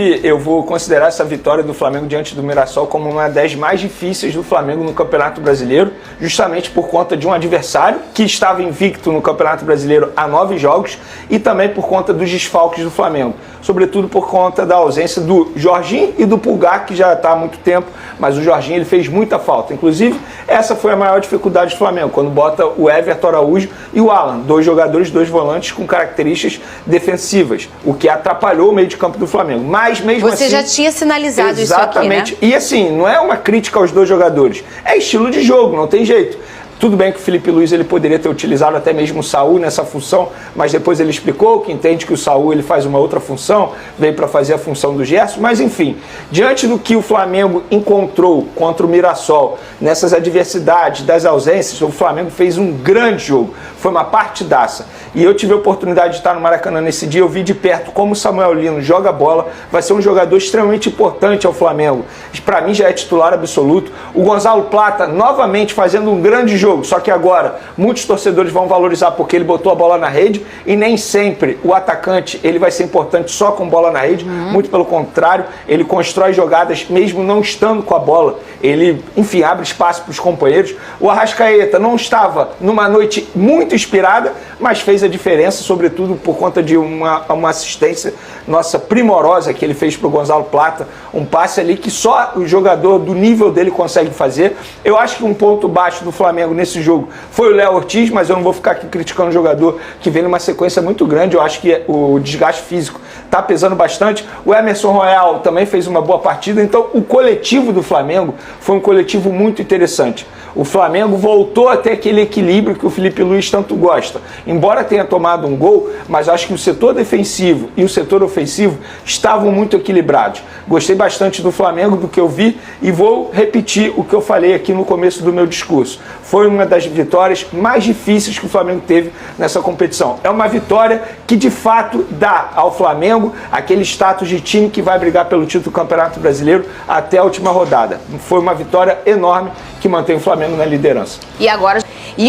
Eu vou considerar essa vitória do Flamengo diante do Mirassol como uma das mais difíceis do Flamengo no Campeonato Brasileiro, justamente por conta de um adversário que estava invicto no Campeonato Brasileiro há 9 jogos e também por conta dos desfalques do Flamengo, sobretudo por conta da ausência do Jorginho e do Pulgar, que já está há muito tempo, mas o Jorginho ele fez muita falta. Inclusive, essa foi a maior dificuldade do Flamengo, quando bota o Everton Araújo e o Alan, 2 jogadores, 2 volantes com características defensivas, o que atrapalhou o meio de campo do Flamengo. Mas mesmo Você assim, já tinha sinalizado exatamente, isso aqui, né? E assim, não é uma crítica aos 2 jogadores, é estilo de jogo, não tem jeito. Tudo bem que o Felipe Luiz ele poderia ter utilizado até mesmo o Saul nessa função, mas depois ele explicou que entende que o Saul ele faz uma outra função, veio para fazer a função do Gerson, mas enfim, diante do que o Flamengo encontrou contra o Mirassol, nessas adversidades, das ausências, o Flamengo fez um grande jogo, foi uma partidaça. E eu tive a oportunidade de estar no Maracanã nesse dia, eu vi de perto como o Samuel Lino joga bola, vai ser um jogador extremamente importante ao Flamengo. Para mim já é titular absoluto. O Gonzalo Plata novamente fazendo um grande jogo. Só que agora muitos torcedores vão valorizar porque ele botou a bola na rede e nem sempre o atacante ele vai ser importante só com bola na rede, muito pelo contrário, ele constrói jogadas mesmo não estando com a bola, ele, enfim, abre espaço para os companheiros. O Arrascaeta não estava numa noite muito inspirada, mas fez a diferença, sobretudo por conta de uma assistência nossa primorosa que ele fez para o Gonzalo Plata, um passe ali que só o jogador do nível dele consegue fazer. Eu acho que um ponto baixo do Flamengo nesse jogo foi o Léo Ortiz, mas eu não vou ficar aqui criticando o jogador que vem numa sequência muito grande. Eu acho que o desgaste físico está pesando bastante. O Emerson Royal também fez uma boa partida, então o coletivo do Flamengo foi um coletivo muito interessante. O Flamengo voltou a ter aquele equilíbrio que o Felipe Luiz tanto gosta. Embora tenha tomado um gol, mas acho que o setor defensivo e o setor ofensivo estavam muito equilibrados. Gostei bastante do Flamengo, do que eu vi, e vou repetir o que eu falei aqui no começo do meu discurso. Foi uma das vitórias mais difíceis que o Flamengo teve nessa competição. É uma vitória que de fato dá ao Flamengo aquele status de time que vai brigar pelo título do Campeonato Brasileiro até a última rodada. Foi uma vitória enorme que mantém o Flamengo na liderança. E agora...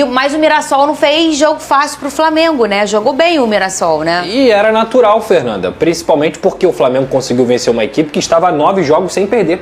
Mas o Mirassol não fez jogo fácil pro Flamengo, né? Jogou bem o Mirassol, né? E era natural, Fernanda. Principalmente porque o Flamengo conseguiu vencer uma equipe que estava a 9 jogos sem perder.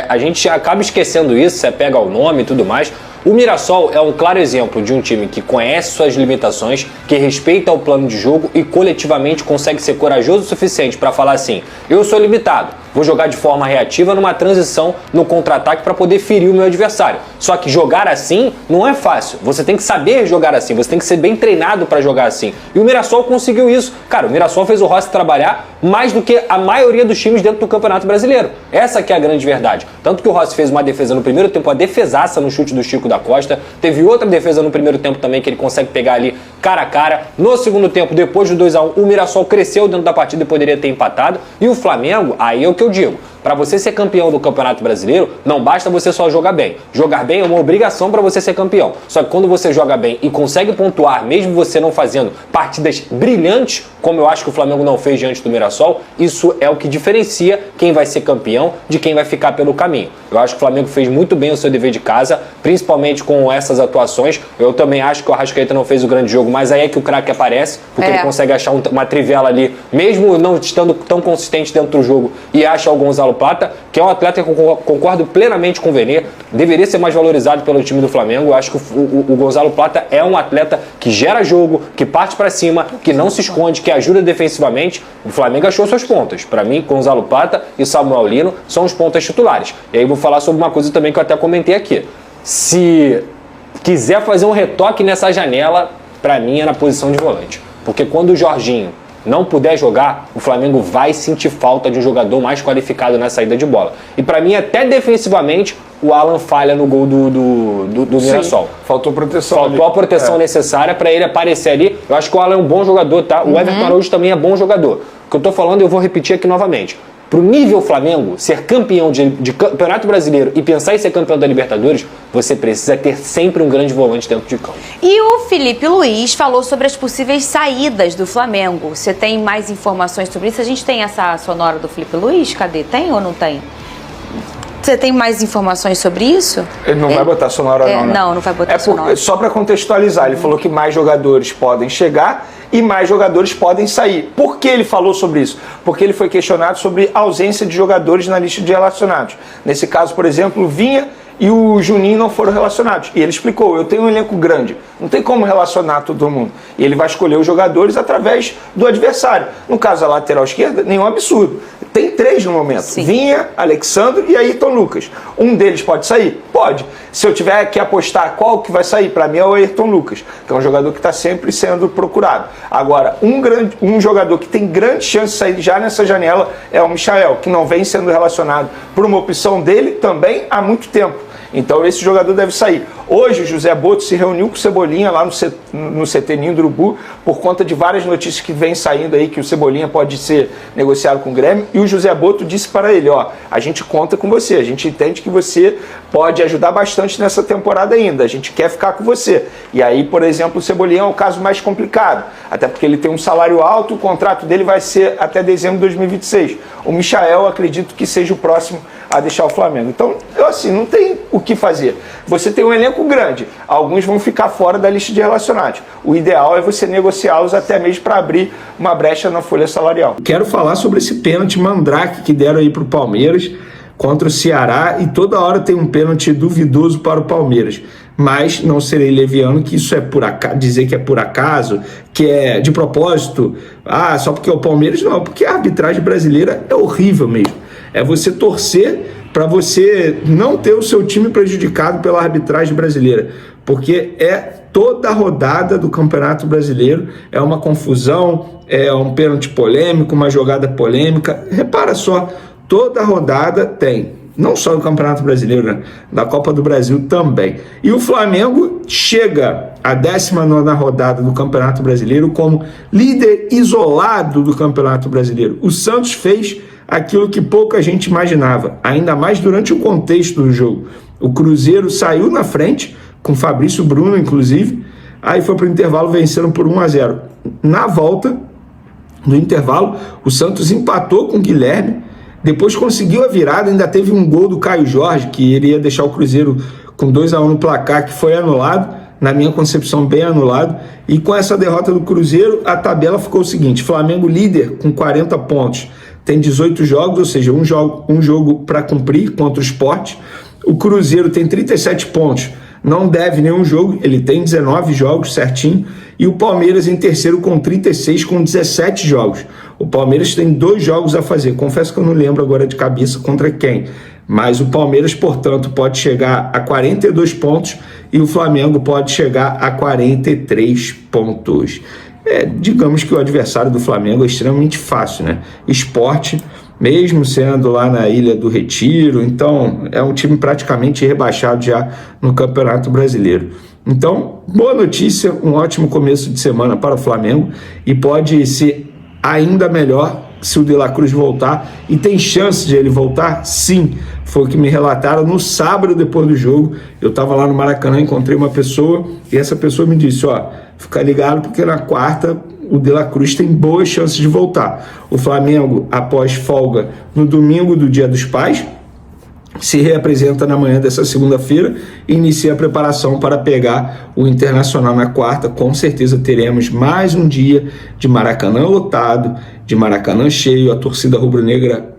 A gente acaba esquecendo isso, você pega o nome e tudo mais. O Mirassol é um claro exemplo de um time que conhece suas limitações, que respeita o plano de jogo e coletivamente consegue ser corajoso o suficiente para falar assim: eu sou limitado, vou jogar de forma reativa numa transição no contra-ataque para poder ferir o meu adversário. Só que jogar assim não é fácil, você tem que saber jogar assim, você tem que ser bem treinado para jogar assim. E o Mirassol conseguiu isso. Cara, o Mirassol fez o Rossi trabalhar mais do que a maioria dos times dentro do Campeonato Brasileiro. Essa que é a grande verdade. Tanto que o Rossi fez uma defesa no primeiro tempo, a defesaça no chute do Chico da Costa. Teve outra defesa no primeiro tempo também que ele consegue pegar ali cara a cara. No segundo tempo, depois do 2-1, o Mirassol cresceu dentro da partida e poderia ter empatado. E o Flamengo, aí é o que eu digo. Para você ser campeão do Campeonato Brasileiro, não basta você só jogar bem. Jogar bem é uma obrigação para você ser campeão. Só que quando você joga bem e consegue pontuar, mesmo você não fazendo partidas brilhantes, como eu acho que o Flamengo não fez diante do Mirassol, isso é o que diferencia quem vai ser campeão de quem vai ficar pelo caminho. Eu acho que o Flamengo fez muito bem o seu dever de casa, principalmente com essas atuações. Eu também acho que o Arrascaeta não fez o grande jogo, mas aí é que o craque aparece, porque ele consegue achar uma trivela ali, mesmo não estando tão consistente dentro do jogo, e acha o Gonzalo Plata, que é um atleta que eu concordo plenamente com o Vene, deveria ser mais valorizado pelo time do Flamengo. Eu acho que o Gonzalo Plata é um atleta que gera jogo, que parte para cima, que não se esconde, que ajuda defensivamente. O Flamengo achou suas pontas. Para mim, Gonzalo Plata e Samuel Lino são os pontas titulares. E aí vou falar sobre uma coisa também que eu até comentei aqui. Se quiser fazer um retoque nessa janela, para mim é na posição de volante. Porque quando o Jorginho não puder jogar, o Flamengo vai sentir falta de um jogador mais qualificado na saída de bola. E para mim, até defensivamente, o Alan falha no gol do Mirassol. Faltou proteção. Faltou a proteção necessária para ele aparecer ali. Eu acho que o Alan é um bom jogador, tá? O Everton Araújo também é bom jogador. O que eu tô falando, eu vou repetir aqui novamente. Pro nível Flamengo ser campeão de Campeonato Brasileiro e pensar em ser campeão da Libertadores, você precisa ter sempre um grande volante dentro de campo. E o Felipe Luiz falou sobre as possíveis saídas do Flamengo. Você tem mais informações sobre isso? A gente tem essa sonora do Felipe Luiz? Cadê? Tem ou não tem? Você tem mais informações sobre isso? Ele não vai botar sonora não, né? Não vai botar sonora. Só para contextualizar, ele falou que mais jogadores podem chegar e mais jogadores podem sair. Por que ele falou sobre isso? Porque ele foi questionado sobre a ausência de jogadores na lista de relacionados. Nesse caso, por exemplo, o Vinha e o Juninho não foram relacionados. E ele explicou, eu tenho um elenco grande, não tem como relacionar todo mundo. E ele vai escolher os jogadores através do adversário. No caso, a lateral esquerda, nenhum absurdo. Tem 3 no momento. Sim. Vinha, Alexandre e Ayrton Lucas. Um deles pode sair? Pode. Se eu tiver que apostar qual que vai sair, para mim é o Ayrton Lucas, que é um jogador que está sempre sendo procurado. Agora, um jogador que tem grande chance de sair já nessa janela é o Michael, que não vem sendo relacionado por uma opção dele também há muito tempo. Então esse jogador deve sair. Hoje o José Boto se reuniu com o Cebolinha lá no CT Ninho do Urubu por conta de várias notícias que vêm saindo aí que o Cebolinha pode ser negociado com o Grêmio, e o José Boto disse para ele, a gente conta com você, a gente entende que você pode ajudar bastante nessa temporada ainda, a gente quer ficar com você. E aí, por exemplo, o Cebolinha é o caso mais complicado, até porque ele tem um salário alto, o contrato dele vai ser até dezembro de 2026. O Michael, acredito que seja o próximo a deixar o Flamengo. Então, não tem o que fazer. Você tem um elenco grande, alguns vão ficar fora da lista de relacionados. O ideal é você negociá-los até mesmo para abrir uma brecha na folha salarial. Quero falar sobre esse pênalti mandrake que deram aí para o Palmeiras contra o Ceará, e toda hora tem um pênalti duvidoso para o Palmeiras. Mas não serei leviano que isso é por acaso, dizer que é por acaso, que é de propósito, só porque é o Palmeiras, não, porque a arbitragem brasileira é horrível mesmo. É você torcer para você não ter o seu time prejudicado pela arbitragem brasileira, porque é toda a rodada do Campeonato Brasileiro, é uma confusão, é um pênalti polêmico, uma jogada polêmica. Repara só, toda a rodada tem, não só no Campeonato Brasileiro, né? Da Copa do Brasil também. E o Flamengo chega à 19ª rodada do Campeonato Brasileiro como líder isolado do Campeonato Brasileiro. O Santos fez aquilo que pouca gente imaginava, ainda mais durante o contexto do jogo. O Cruzeiro saiu na frente, com Fabrício Bruno, inclusive, aí foi para o intervalo, venceram por 1-0. Na volta do intervalo, o Santos empatou com o Guilherme, depois conseguiu a virada, ainda teve um gol do Caio Jorge, que iria deixar o Cruzeiro com 2-1 no placar, que foi anulado, na minha concepção bem anulado, e com essa derrota do Cruzeiro, a tabela ficou o seguinte: Flamengo líder com 40 pontos, tem 18 jogos, ou seja, um jogo para cumprir contra o Sport. O Cruzeiro tem 37 pontos, não deve nenhum jogo, ele tem 19 jogos certinho, e o Palmeiras em terceiro com 36, com 17 jogos. O Palmeiras tem 2 jogos a fazer, confesso que eu não lembro agora de cabeça contra quem, mas o Palmeiras, portanto, pode chegar a 42 pontos e o Flamengo pode chegar a 43 pontos. Digamos que o adversário do Flamengo é extremamente fácil, né? Sport, mesmo sendo lá na Ilha do Retiro, então é um time praticamente rebaixado já no Campeonato Brasileiro. Então, boa notícia, um ótimo começo de semana para o Flamengo, e pode ser ainda melhor se o De La Cruz voltar, e tem chance de ele voltar? Sim, foi o que me relataram no sábado depois do jogo. Eu estava lá no Maracanã, encontrei uma pessoa, e essa pessoa me disse, fica ligado porque na quarta o De La Cruz tem boas chances de voltar. O Flamengo, após folga no domingo do Dia dos Pais, se reapresenta na manhã dessa segunda-feira e inicia a preparação para pegar o Internacional na quarta. Com certeza teremos mais um dia de Maracanã lotado, de Maracanã cheio, a torcida rubro-negra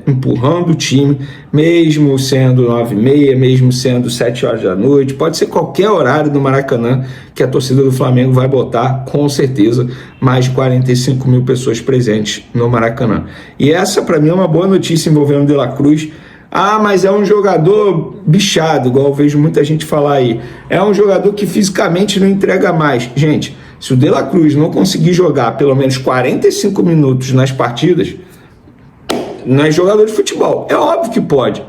empurrando o time, mesmo sendo 9h30, mesmo sendo 7 horas da noite, pode ser qualquer horário do Maracanã que a torcida do Flamengo vai botar, com certeza, mais de 45 mil pessoas presentes no Maracanã. E essa, para mim, é uma boa notícia envolvendo o De La Cruz. Mas é um jogador bichado, igual eu vejo muita gente falar aí. É um jogador que fisicamente não entrega mais. Gente, se o De La Cruz não conseguir jogar pelo menos 45 minutos nas partidas, não é jogador de futebol. É óbvio que pode.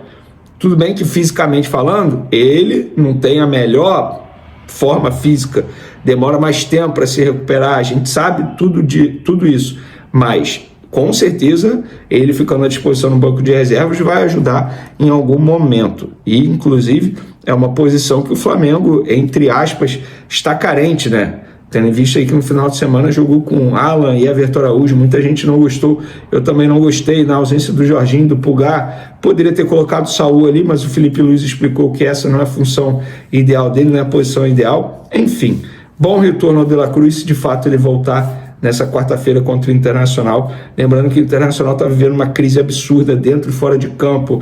Tudo bem que fisicamente falando, ele não tem a melhor forma física, demora mais tempo para se recuperar, a gente sabe tudo isso, mas com certeza ele ficando à disposição no banco de reservas vai ajudar em algum momento, e inclusive é uma posição que o Flamengo, entre aspas, está carente, né? Tendo em vista aí que no final de semana jogou com Alan e Everton Araújo, muita gente não gostou, eu também não gostei, na ausência do Jorginho, do Pulgar, poderia ter colocado o Saúl ali, mas o Felipe Luiz explicou que essa não é a função ideal dele, não é a posição ideal. Enfim, bom retorno ao De La Cruz, se de fato ele voltar nessa quarta-feira contra o Internacional. Lembrando que o Internacional está vivendo uma crise absurda dentro e fora de campo,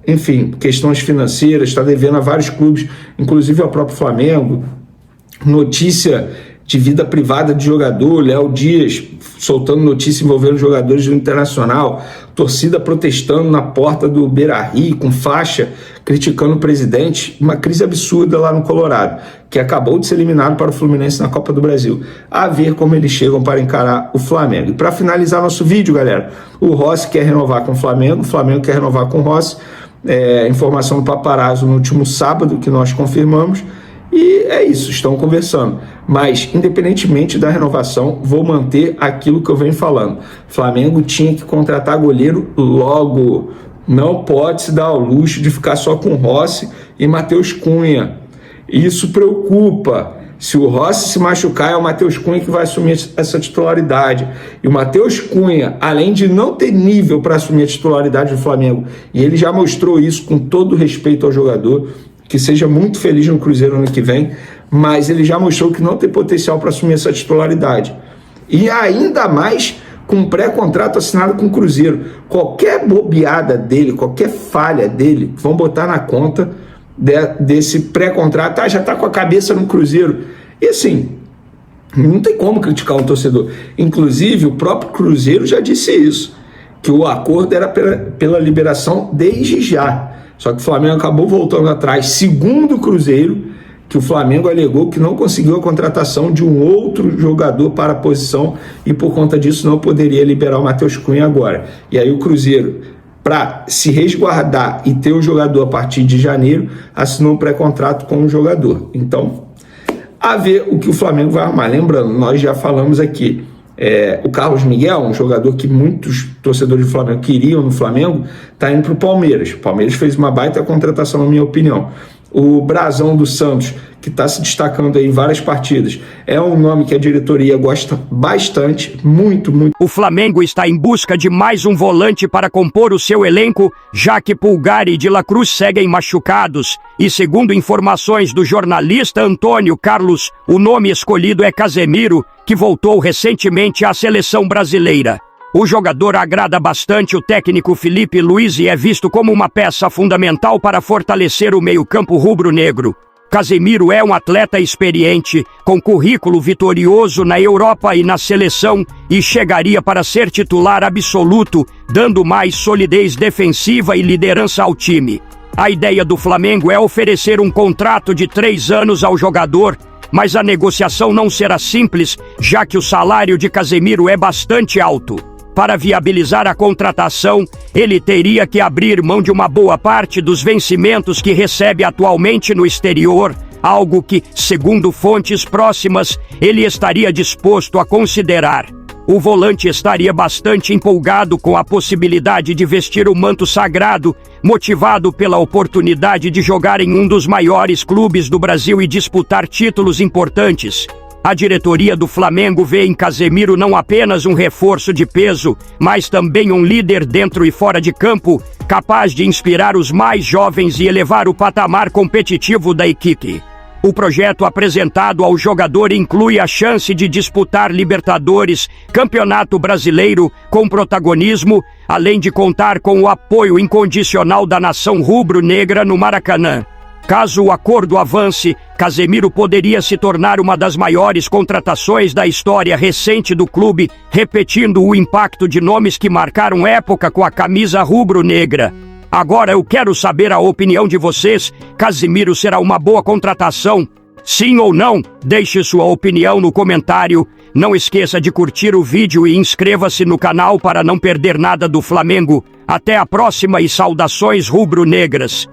enfim, questões financeiras, está devendo a vários clubes, inclusive ao próprio Flamengo. Notícia de vida privada de jogador, Léo Dias soltando notícia envolvendo jogadores do Internacional, torcida protestando na porta do Beira-Rio com faixa, criticando o presidente, uma crise absurda lá no Colorado, que acabou de ser eliminado para o Fluminense na Copa do Brasil. A ver como eles chegam para encarar o Flamengo. E para finalizar nosso vídeo, galera, o Rossi quer renovar com o Flamengo quer renovar com o Rossi, informação do Paparazzo no último sábado, que nós confirmamos. E é isso, estão conversando. Mas, independentemente da renovação, vou manter aquilo que eu venho falando. Flamengo tinha que contratar goleiro logo. Não pode se dar ao luxo de ficar só com Rossi e Matheus Cunha. Isso preocupa. Se o Rossi se machucar, é o Matheus Cunha que vai assumir essa titularidade. E o Matheus Cunha, além de não ter nível para assumir a titularidade do Flamengo, e ele já mostrou isso com todo respeito ao jogador, que seja muito feliz no Cruzeiro ano que vem, mas ele já mostrou que não tem potencial para assumir essa titularidade. E ainda mais com um pré-contrato assinado com o Cruzeiro. Qualquer bobeada dele, qualquer falha dele, vão botar na conta desse pré-contrato. Já está com a cabeça no Cruzeiro. E assim, não tem como criticar um torcedor. Inclusive, o próprio Cruzeiro já disse isso, que o acordo era pela liberação desde já. Só que o Flamengo acabou voltando atrás, segundo o Cruzeiro, que o Flamengo alegou que não conseguiu a contratação de um outro jogador para a posição e por conta disso não poderia liberar o Matheus Cunha agora. E aí o Cruzeiro, para se resguardar e ter o jogador a partir de janeiro, assinou um pré-contrato com o jogador. Então, a ver o que o Flamengo vai arrumar. Lembrando, nós já falamos aqui, o Carlos Miguel, um jogador que muitos torcedores do Flamengo queriam no Flamengo, está indo para o Palmeiras. O Palmeiras fez uma baita contratação, na minha opinião. O Brazão do Santos, que está se destacando aí em várias partidas, é um nome que a diretoria gosta bastante, muito. O Flamengo está em busca de mais um volante para compor o seu elenco, já que Pulgar e De La Cruz seguem machucados. E segundo informações do jornalista Antônio Carlos, o nome escolhido é Casemiro, que voltou recentemente à seleção brasileira. O jogador agrada bastante o técnico Felipe Luiz e é visto como uma peça fundamental para fortalecer o meio-campo rubro-negro. Casemiro é um atleta experiente, com currículo vitorioso na Europa e na seleção, e chegaria para ser titular absoluto, dando mais solidez defensiva e liderança ao time. A ideia do Flamengo é oferecer um contrato de 3 anos ao jogador, mas a negociação não será simples, já que o salário de Casemiro é bastante alto. Para viabilizar a contratação, ele teria que abrir mão de uma boa parte dos vencimentos que recebe atualmente no exterior, algo que, segundo fontes próximas, ele estaria disposto a considerar. O volante estaria bastante empolgado com a possibilidade de vestir o manto sagrado, motivado pela oportunidade de jogar em um dos maiores clubes do Brasil e disputar títulos importantes. A diretoria do Flamengo vê em Casemiro não apenas um reforço de peso, mas também um líder dentro e fora de campo, capaz de inspirar os mais jovens e elevar o patamar competitivo da equipe. O projeto apresentado ao jogador inclui a chance de disputar Libertadores, Campeonato Brasileiro, com protagonismo, além de contar com o apoio incondicional da nação rubro-negra no Maracanã. Caso o acordo avance, Casemiro poderia se tornar uma das maiores contratações da história recente do clube, repetindo o impacto de nomes que marcaram época com a camisa rubro-negra. Agora eu quero saber a opinião de vocês. Casemiro será uma boa contratação? Sim ou não? Deixe sua opinião no comentário. Não esqueça de curtir o vídeo e inscreva-se no canal para não perder nada do Flamengo. Até a próxima e saudações rubro-negras.